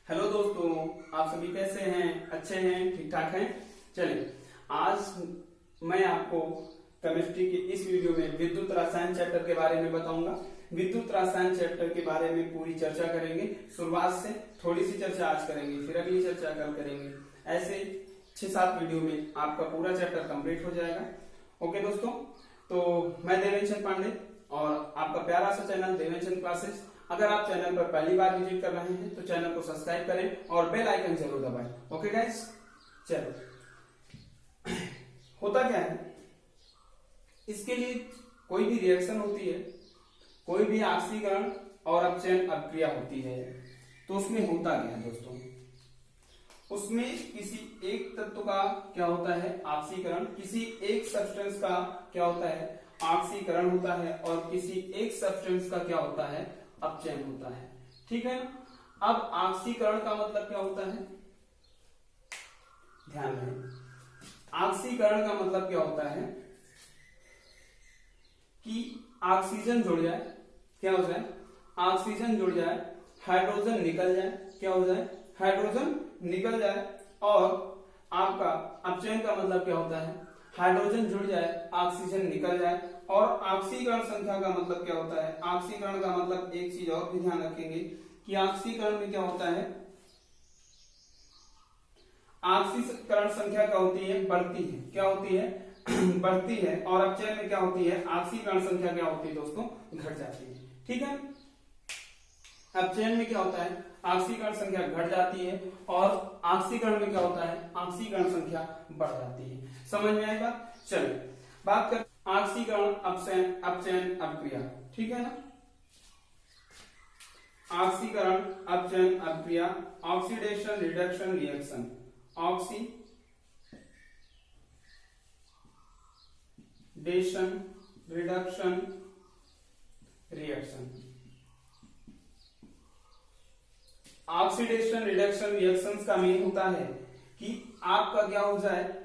Hello दोस्तों, आप सभी कैसे हैं? अच्छे हैं? ठीक ठाक हैं? चलिए, आज मैं आपको केमिस्ट्री के इस वीडियो में विद्युत रसायन चैप्टर के बारे में बताऊंगा। विद्युत रसायन चैप्टर के बारे में पूरी चर्चा करेंगे। शुरुआत से थोड़ी सी चर्चा आज करेंगे, फिर अगली चर्चा कल करेंगे। ऐसे 6-7 वीडियो में आपका पूरा चैप्टर कंप्लीट हो जाएगा। ओके दोस्तों, तो मैं देवेंद्र चंद पांडे और आपका प्यारा सा चैनल देवेंद्र चंद क्लासेस। अगर आप चैनल पर पहली बार विजिट कर रहे हैं तो चैनल को सब्सक्राइब करें और बेल आइकन जरूर दबाएं। ओके गाइस, चलो होता क्या है, इसके लिए कोई भी रिएक्शन होती है, कोई भी ऑक्सीकरण और अपचयन अभिक्रिया होती है, तो उसमें होता क्या है दोस्तों? उसमें किसी एक तत्व का क्या होता है? ऑक्सीकरण। किसी एक सब्सटेंस का क्या होता है? ऑक्सीकरण होता है। और किसी एक सब्सटेंस का क्या होता है? अपचयन होता है। ठीक है ना? अब ऑक्सीकरण का मतलब क्या होता है? ध्यान रहे, ऑक्सीकरण का मतलब क्या होता है कि ऑक्सीजन जुड़ जाए, क्या हो जाए? ऑक्सीजन जुड़ जाए, हाइड्रोजन निकल जाए, क्या हो जाए? हाइड्रोजन निकल जाए। और आपका अपचयन का मतलब क्या होता है? हाइड्रोजन जुड़ जाए, ऑक्सीजन निकल जाए। और ऑक्सीकरण संख्या का मतलब क्या होता है? ऑक्सीकरण का मतलब एक चीज और भी ध्यान रखेंगे कि ऑक्सीकरण में क्या होता है? ऑक्सीकरण संख्या क्या होती है? बढ़ती है। क्या होती है? बढ़ती है। और अपचयन में क्या होती है? ऑक्सीकरण संख्या क्या होती है दोस्तों? घट जाती है। ठीक है, अपचयन में क्या होता है? ऑक्सीकरण संख्या घट जाती है और ऑक्सीकरण में क्या होता है? ऑक्सीकरण संख्या बढ़ जाती है। समझ में आई बात? चलिए बात कर ऑक्सीकरण अपचयन अभिक्रिया। ठीक है ना? ऑक्सीकरण अपचयन अभिक्रिया, oxidation reduction reaction. Oxidation reduction reaction. Oxidation reduction reactions का मीन होता है कि आपका क्या हो जाए?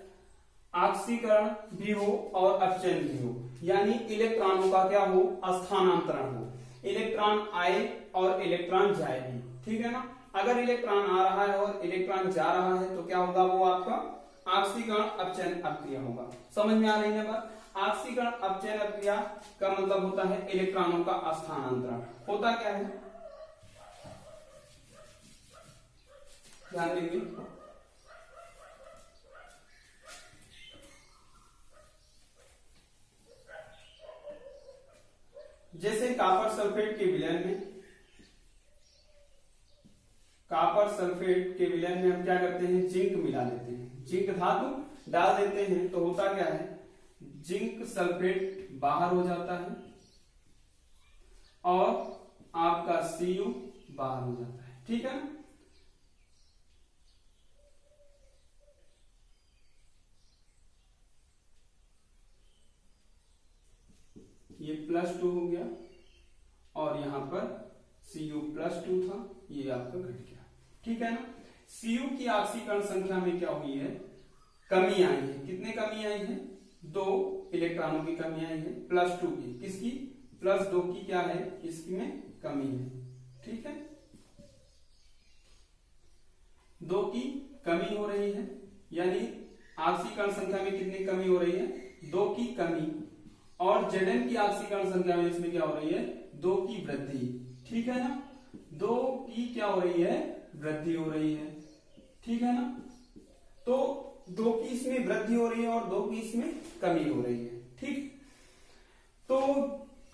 ऑक्सीकरण भी हो और अपचयन भी हो, यानी इलेक्ट्रॉनों का क्या हो? स्थानांतरण हो। इलेक्ट्रॉन आए और इलेक्ट्रॉन जाए भी। ठीक है ना? अगर इलेक्ट्रॉन आ रहा है और इलेक्ट्रॉन जा रहा है तो क्या होगा? वो आपका ऑक्सीकरण अपचयन अभिक्रिया होगा। समझ में आ रही है बात? ऑक्सीकरण अपचयन अभिक्रिया का मतलब होता है इलेक्ट्रॉनों का स्थानांतरण। होता क्या है, ध्यान देंगे। जैसे कॉपर सल्फेट के विलयन में, कॉपर सल्फेट के विलयन में हम क्या करते हैं? जिंक मिला लेते हैं, जिंक धातु डाल देते हैं, तो होता क्या है? जिंक सल्फेट बाहर हो जाता है और आपका Cu बाहर हो जाता है। ठीक है ना? ये +2 हो गया और यहां पर Cu+2 था, ये आपका घट गया। ठीक है ना? Cu की ऑक्सीकरण संख्या में क्या हुई है? कमी आई है। कितने कमी आई है? 2 इलेक्ट्रॉनों की कमी आई है। +2 की, किसकी? +2 की क्या है? इसमें कमी है। ठीक है, 2 की कमी हो रही है, यानी ऑक्सीकरण संख्या में कितनी कमी हो रही है? 2 की कमी। और Zn की ऑक्सीकरण संख्या में इसमें क्या हो रही है? 2 की वृद्धि। ठीक है ना? 2 की क्या हो रही है? वृद्धि हो रही है। ठीक है ना? तो 2 की इसमें वृद्धि हो रही है और 2 की इसमें कमी हो रही है। ठीक, तो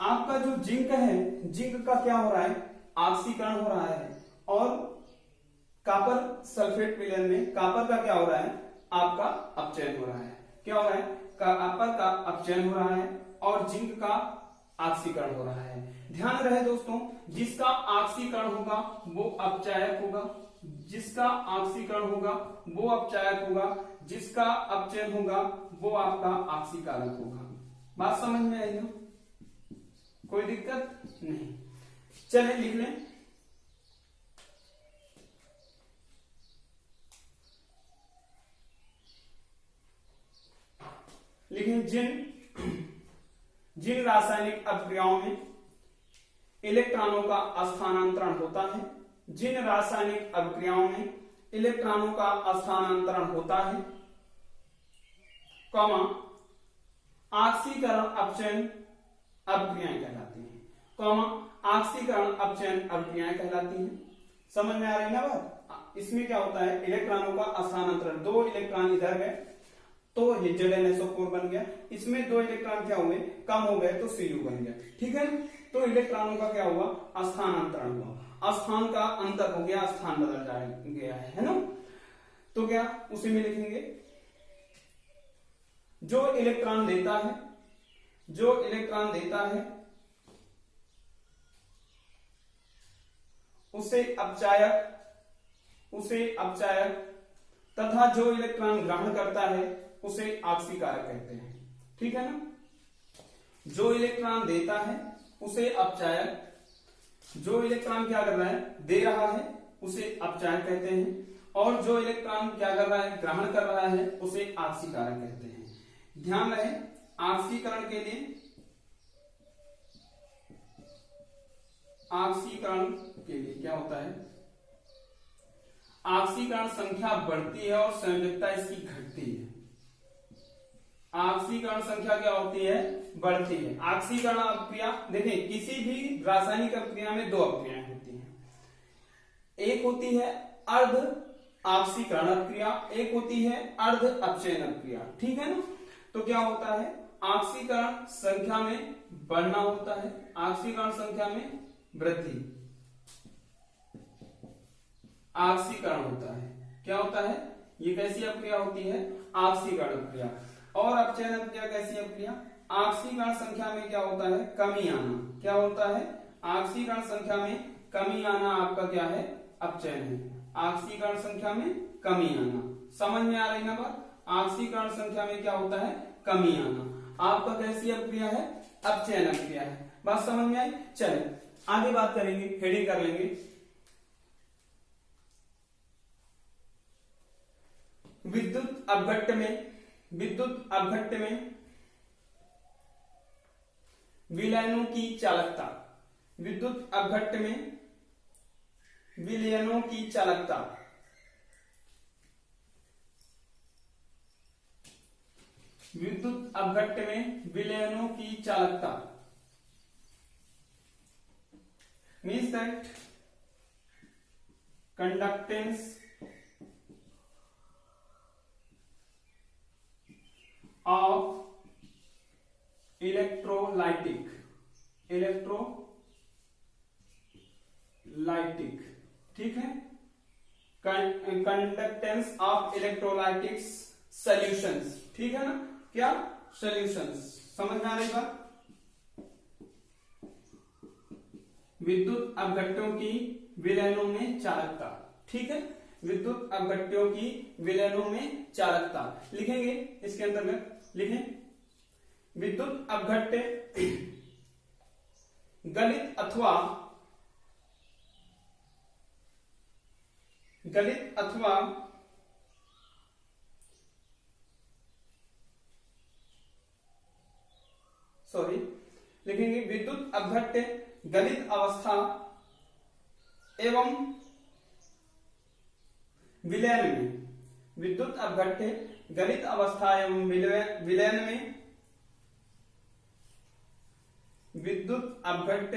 आपका जो जिंक है, जिंक का क्या हो रहा है? ऑक्सीकरण हो रहा है। और कॉपर सल्फेट विलयन में कॉपर का क्या हो रहा है? आपका अपचयन हो रहा है। क्या हो रहा है? कॉपर का अपचयन हो रहा है और जिंक का ऑक्सीकरण हो रहा है। ध्यान रहे दोस्तों, जिसका ऑक्सीकरण होगा वो अपचायक होगा, जिसका ऑक्सीकरण होगा वो अपचायक होगा, जिसका अपचयन होगा वो आपका ऑक्सीकारक होगा। बात समझ में आई ना? कोई दिक्कत नहीं। चलिए लिख लें। लेकिन जिन रासायनिक अभिक्रियाओं में इलेक्ट्रॉनों का स्थानांतरण होता है, जिन रासायनिक अभिक्रियाओं में इलेक्ट्रॉनों का स्थानांतरण होता है, कॉमा ऑक्सीकरण अपचयन अभिक्रियाएं कहलाती हैं, कॉमा ऑक्सीकरण अपचयन अभिक्रियाएं कहलाती हैं। समझ में आ रही है ना बात? इसमें क्या होता है, इलेक्ट्रॉनों का स्थानांतरण, 2 इलेक्ट्रॉन इधर गए तो ये ZnSO4 बन गया, इसमें 2 इलेक्ट्रॉन क्या हुए, कम हो गए तो Cu बन गया, ठीक है। तो इलेक्ट्रॉनों का क्या हुआ, स्थानांतरण हुआ, स्थान का अंतर हो गया, स्थान बदल गया है ना। तो क्या उसी में लिखेंगे, जो इलेक्ट्रॉन देता है, जो इलेक्ट्रॉन देता है उसे अपचायक, उसे अपचायक, तथा जो इलेक्ट्रॉन ग्रहण करता है उसे ऑक्सीकारक कहते हैं, ठीक है ना। जो इलेक्ट्रॉन देता है उसे अपचायक, जो इलेक्ट्रॉन क्या कर रहा है, दे रहा है, उसे अपचायक कहते हैं, और जो इलेक्ट्रॉन क्या कर रहा है, ग्रहण कर रहा है, उसे ऑक्सीकारक कहते हैं। ध्यान रहे, ऑक्सीकरण के लिए, ऑक्सीकरण के लिए क्या होता है, ऑक्सीकरण संख्या बढ़ती है और संयोजकता इसकी घटती है। ऑक्सीकरण संख्या क्या होती है, बढ़ती है। ऑक्सीकरण अभिक्रिया देखें, किसी भी रासायनिक अभिक्रिया में 2 अभिक्रियाएं होती हैं, एक होती है अर्ध ऑक्सीकरण अभिक्रिया, एक होती है अर्ध अपचयन अभिक्रिया, ठीक है ना। तो क्या होता है, ऑक्सीकरण संख्या में बढ़ना होता है, ऑक्सीकरण संख्या में वृद्धि, ऑक्सीकरण होता है। क्या होता है, ये कैसी अभिक्रिया होती है, ऑक्सीकरण अभिक्रिया। और अपचयन अभिक्रिया कैसी अभिक्रिया, ऑक्सीकरण संख्या में क्या होता है, कमी आना। क्या होता है, ऑक्सीकरण संख्या में कमी आना आपका क्या है, अपचयन है। ऑक्सीकरण संख्या में कमी आना, समझ में आ रही ना बात। ऑक्सीकरण संख्या में क्या होता है, कमी आना, आपका कैसी अभिक्रिया है, अपचयन अभिक्रिया है। बात समझ में आई। चलिए आगे बात करेंगे, हेडिंग कर लेंगे। विद्युत अपघट्ट में, विद्युत अपघट्ट में विलयनों की चालकता, विद्युत अपघट्ट में विलयनों की चालकता, विद्युत अपघट्ट में विलयनों की चालकता means that conductance of electrolytic, ठीक है, कंडक्टेंस ऑफ इलेक्ट्रोलाइटिक सॉल्यूशंस, ठीक है ना, क्या सॉल्यूशंस, समझ में आ रही बात। विद्युत अपघट्टों की विलयनों में चालकता, ठीक है, विद्युत अपघट्टों की विलयनों में चालकता लिखेंगे, इसके अंतर्गत लिखें, विद्युत अपघट्ट गलित अथवा लिखेंगे, विद्युत अपघट्ट गलित अवस्था एवं विलयन में, विद्युत अपघट्ट गलित अवस्था एवं विलयन में, विद्युत अपघट्ट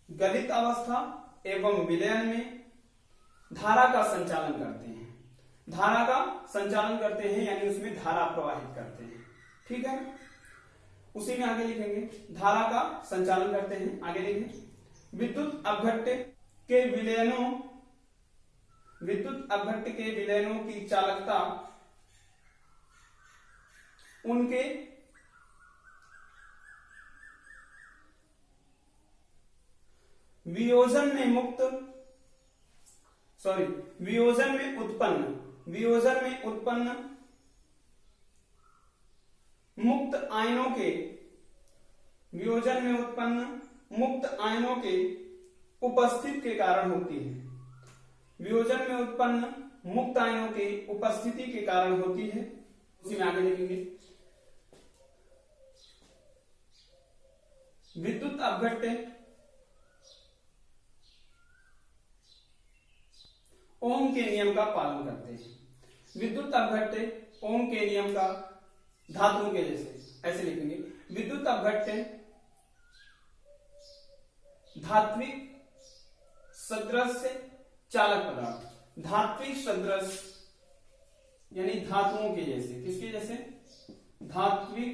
गलित अवस्था एवं विलयन में धारा का संचालन करते हैं, धारा का संचालन करते हैं यानी उसमें धारा प्रवाहित करते हैं, ठीक है। उसी में आगे लिखेंगे, धारा का संचालन करते हैं, आगे लिखें, विद्युत अपघट्ट के विलयनों, विद्युत अपघट्ट के विलयनों की चालकता उनके वियोजन में उत्पन्न मुक्त आयनों के, वियोजन में उत्पन्न मुक्त आयनों के उपस्थिति के कारण होती है, वियोजन में उत्पन्न मुक्त आयनों के उपस्थिति के कारण होती है। उसी में आगे लिखेंगे, विद्युत अपघट्ट ओम के नियम का पालन करते हैं। विद्युत अपघट्य ओम के नियम का धातुओं के जैसे, ऐसे लिखेंगे। विद्युत अपघट्य धात्विक सदृश चालक पदार्थ, धात्विक सदृश यानी धातुओं के जैसे, किसके जैसे? धात्विक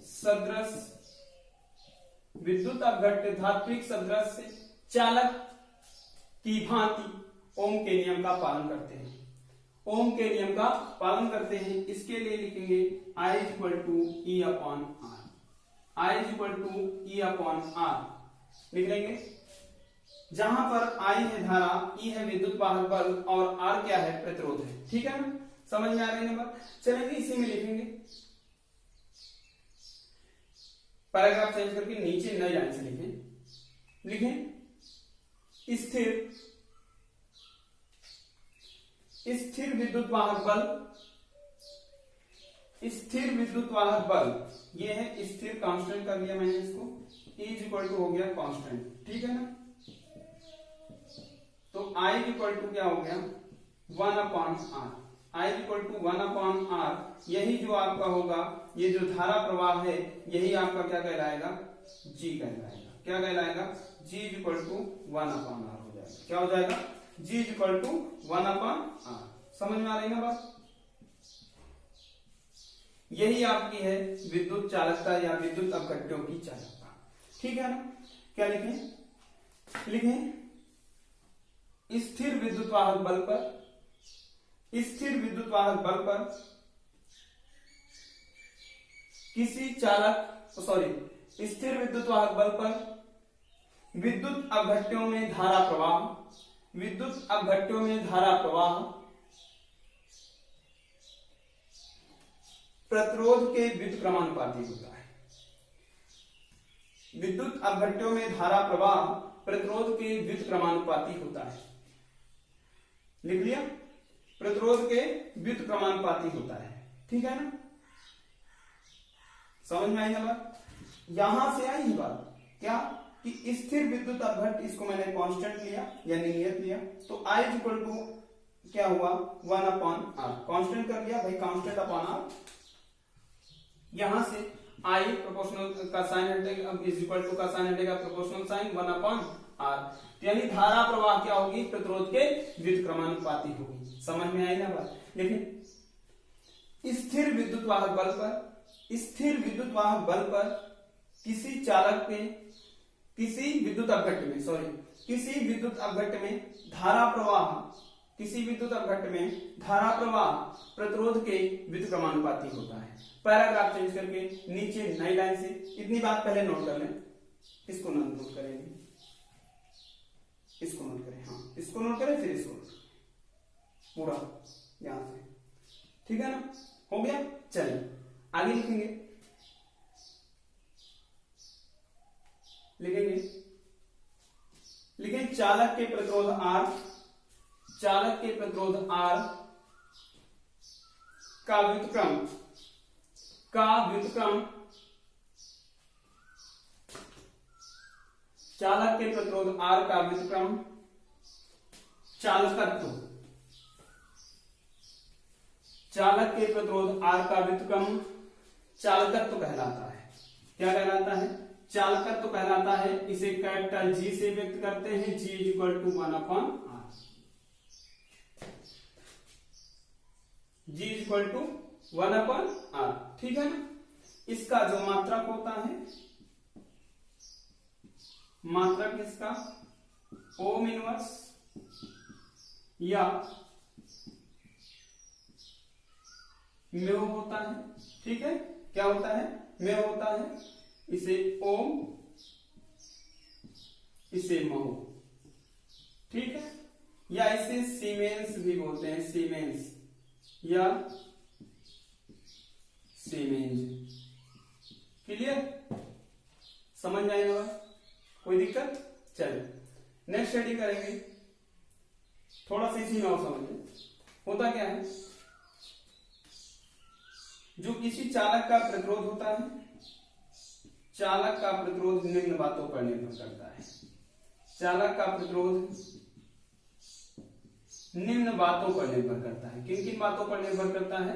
सदृश विद्युत अपघट्य धात्विक सदृश चालक की भांति ओम के नियम का पालन करते हैं। ओम के नियम का पालन करते हैं, इसके लिए लिखेंगे I = E upon R, I = E upon R लिख लेंगे। जहां पर I है धारा, E है विद्युत वाहक बल और R क्या है? प्रतिरोध है। ठीक है ना, समझ में आ रही है बात? चलेंगे इसी में लिखेंगे, पैराग्राफ चेंज करके नीचे नई लाइन से लिखें स्थिर विद्युत वाहक बल, स्थिर विद्युत वाहक बल ये है स्थिर, कांस्टेंट कर लिया मैंने इसको, E हो गया कांस्टेंट। ठीक है ना, तो I क्या हो गया? 1 upon R, I = 1 upon R। यही जो आपका होगा, ये जो धारा प्रवाह है, यही आपका क्या कहलाएगा? G कहलाएगा। क्या कहलाएगा? G = 1 अपॉन R हो जाएगा। क्या हो जाएगा? G = 1 upon R। समझ में आ रही है बात? यही आपकी है विद्युत चालकता या विद्युत अपघट्यों की चालकता। ठीक है ना, क्या लिखें स्थिर विद्युत वाहक बल पर, स्थिर विद्युत वाहक बल पर किसी चालक स्थिर विद्युत वाहक बल पर विद्युत अपघट्यों में धारा प्रवाह, विद्युत अपघट्यों में धारा प्रवाह प्रतिरोध के व्युत्क्रमानुपाती होता है। विद्युत अपघट्यों में धारा प्रवाह प्रतिरोध के व्युत्क्रमानुपाती होता है। लिख लिया? प्रतिरोध के व्युत्क्रमानुपाती होता है। ठीक है ना, समझ में आई ना बात? यहां से आई ही बात क्या कि स्थिर विद्युत अपघट्य, इसको मैंने कांस्टेंट लिया यानी नियत लिया, तो I = क्या हुआ? 1 अपॉन R, कांस्टेंट कर लिया भाई, कांस्टेंट अपॉन R। यहां से I प्रोपोर्शनल का साइन हटेगा, अब = का साइन हटेगा, प्रोपोर्शनल साइन 1 अपॉन R, यानी धारा प्रवाह क्या होगी? प्रतिरोध के व्युत्क्रमानुपाती होगी। समझ में आई ना बात? लेकिन स्थिर विद्युत वाहक बल पर, स्थिर विद्युत वाहक बल पर किसी चालक पे, किसी विद्युत अपघट्य में धारा प्रवाह, किसी विद्युत अपघट्य में धारा प्रवाह प्रतिरोध के व्युत्क्रमानुपाती होता है। पैराग्राफ चेंज करके नीचे नई लाइन से, इतनी बात पहले नोट कर लें, इसको नोट करेंगे, इसको नोट करें, हाँ इसको नोट करें, फिर इसको पूरा यहां से। ठीक है ना, हो गया? चलिए आगे लिखेंगे चालक के प्रतिरोध R, चालक के प्रतिरोध R का व्युत्क्रम, चालक के प्रतिरोध R का व्युत्क्रम चालकत्व, चालक के प्रतिरोध R का व्युत्क्रम चालकत्व कहलाता है। क्या कहलाता है? चालकत्व कहलाता है। इसे कैपिटल G से व्यक्त करते हैं, G = 1 upon R, G = 1 upon R। ठीक है ना, इसका जो मात्रक होता है, मात्रक इसका ओम इनवर्स या म्यू होता है। ठीक है, क्या होता है? म्यू होता है। इसे ओम, इसे महो। ठीक है, या इसे सीमेंस भी बोलते हैं, सीमेंस या सीमेंज। क्लियर? समझ में आएगा? कोई दिक्कत? चलिए नेक्स्ट स्टडी करेंगे, थोड़ा सा इसी में और समझें। होता क्या है, जो किसी चालक का प्रतिरोध होता है, चालक का प्रतिरोध निम्न बातों पर निर्भर करता है। चालक का प्रतिरोध निम्न बातों पर निर्भर करता है। किन किन बातों पर निर्भर करता है?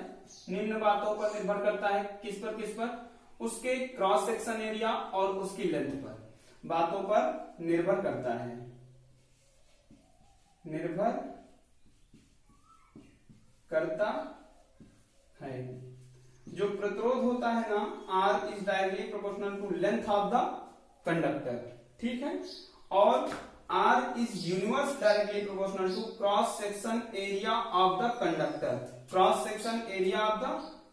निम्न बातों पर निर्भर करता है। किस पर? उसके क्रॉस सेक्शन एरिया और उसकी लेंथ पर, बातों पर निर्भर करता है। निर्भर करता है। जो प्रतिरोध होता है ना, R is directly proportional to length of the conductor, ठीक है। और R is inversely directly proportional to cross section area of the conductor. Cross section area of the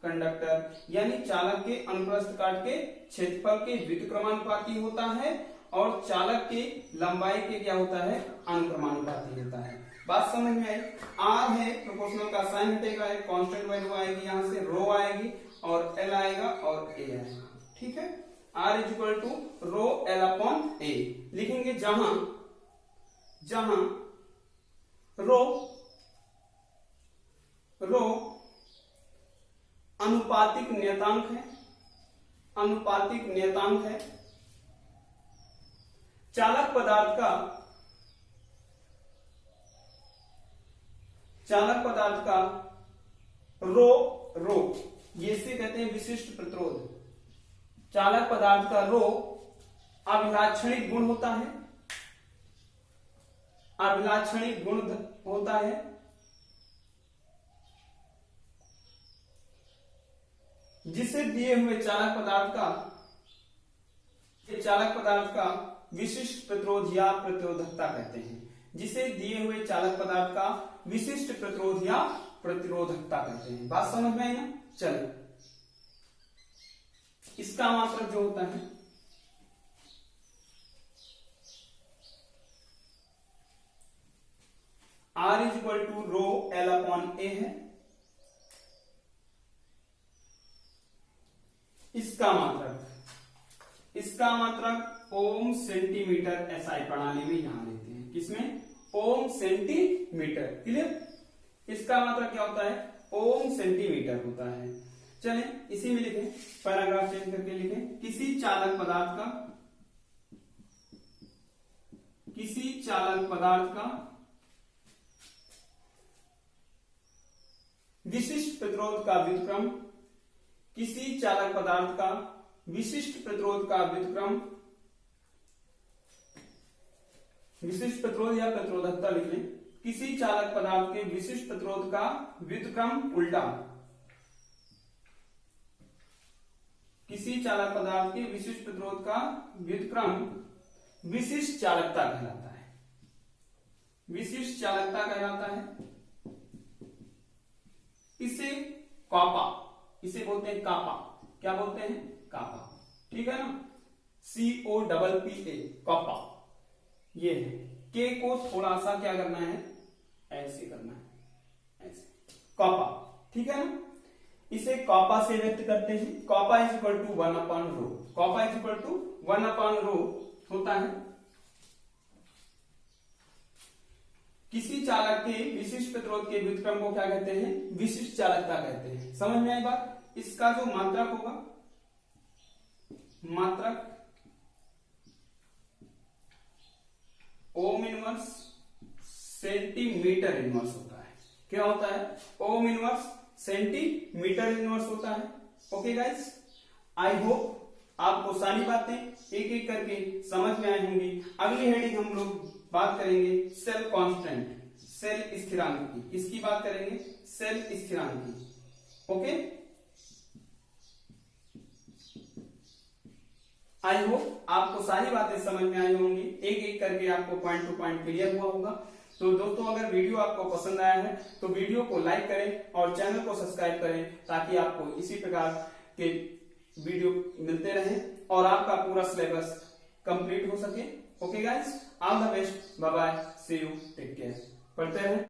conductor यानी चालक के अनुप्रस्थ काट के क्षेत्रफल के व्युत्क्रमानुपाती होता है और चालक के लंबाई के क्या होता है? अनुक्रमानुपाती होता है। बात समझ में आई? R है प्रोपोर्शनल का साइन हटेगा, एक कांस्टेंट वैल्यू आएगी, यहां से रो आएगी और L आएगा और A आएगा, ठीक है। R is equal to rho L upon A लिखेंगे, जहां रो अनुपातिक नियतांक है, अनुपातिक नियतांक है चालक पदार्थ का रो ये से कहते हैं विशिष्ट प्रतिरोध। चालक पदार्थ का रो अभिलाक्षणिक गुण होता है, अभिलाक्षणिक गुण होता है जिसे दिए हुए चालक पदार्थ का विशिष्ट प्रतिरोध या प्रतिरोधकता कहते हैं। जिसे दिए हुए चालक पदार्थ का विशिष्ट प्रतिरोध या प्रतिरोधकता कहते हैं। बात समझ में आई ना? चलो, इसका मात्रक जो होता है R is equal to rho L upon A है। इसका मात्रक ओम सेंटीमीटर एसआई प्रणाली में यहां लेते हैं। किसमें? ओम सेंटीमीटर। क्लियर? इसका मात्रक क्या होता है? ओम सेंटीमीटर होता है। चलें इसी में लिखें, पैराग्राफ चेंज करके लिखें। किसी चालक पदार्थ का विशिष्ट प्रतिरोध का व्युत्क्रम, किसी चालक पदार्थ का विशिष्ट प्रतिरोध का व्युत्क्रम, विशिष्ट प्रतिरोध या प्रतिरोधकता लिख लें। किसी चालक पदार्थ के विशिष्ट प्रतिरोध का व्युत्क्रम उल्टा, किसी चालक पदार्थ के विशिष्ट प्रतिरोध का व्युत्क्रम विशिष्ट चालकता कहलाता है। विशिष्ट चालकता कहलाता है। इसे कापा, इसे बोलते हैं कापा। क्या बोलते हैं? कापा, ठीक है ना? COPPA, कापा। ये है। के को थोड़ा सा क्या करना है? ऐसे करना है, ऐसे, कापा, ठीक है ना? इसे कापा से व्यक्त करते हैं। Kappa is equal to 1 upon rho. Kappa is equal to 1 upon rho होता है किसी चालक के विशिष्ट प्रतिरोध के व्युत्क्रम को क्या कहते हैं? विशिष्ट चालकता कहते हैं। समझ में आई बात? इसका जो मात्रक होगा, मात्रक ओम इनवर्स सेंटीमीटर इनवर्स होता है। क्या होता है? ओम इनवर्स सेंटीमीटर इनवर्स होता है। ओके गाइस, आई होप आपको सारी बातें एक एक करके समझ में आई होंगी। अगली हेडिंग हम लोग बात करेंगे सेल कांस्टेंट, सेल स्थिरांक की। किसकी बात करेंगे? सेल स्थिरांक की। ओके, आई होप आपको सारी बातें समझ में आई होंगी। एक एक करके आपको पॉइंट टू पॉइंट क्लियर हुआ होगा। तो दोस्तों, अगर वीडियो आपको पसंद आया है तो वीडियो को लाइक करें और चैनल को सब्सक्राइब करें, ताकि आपको इसी प्रकार के वीडियो मिलते रहें और आपका पूरा सिलेबस कंप्लीट हो सके। Okay guys, all the best, bye bye, see you, take care. पढ़ते रहें।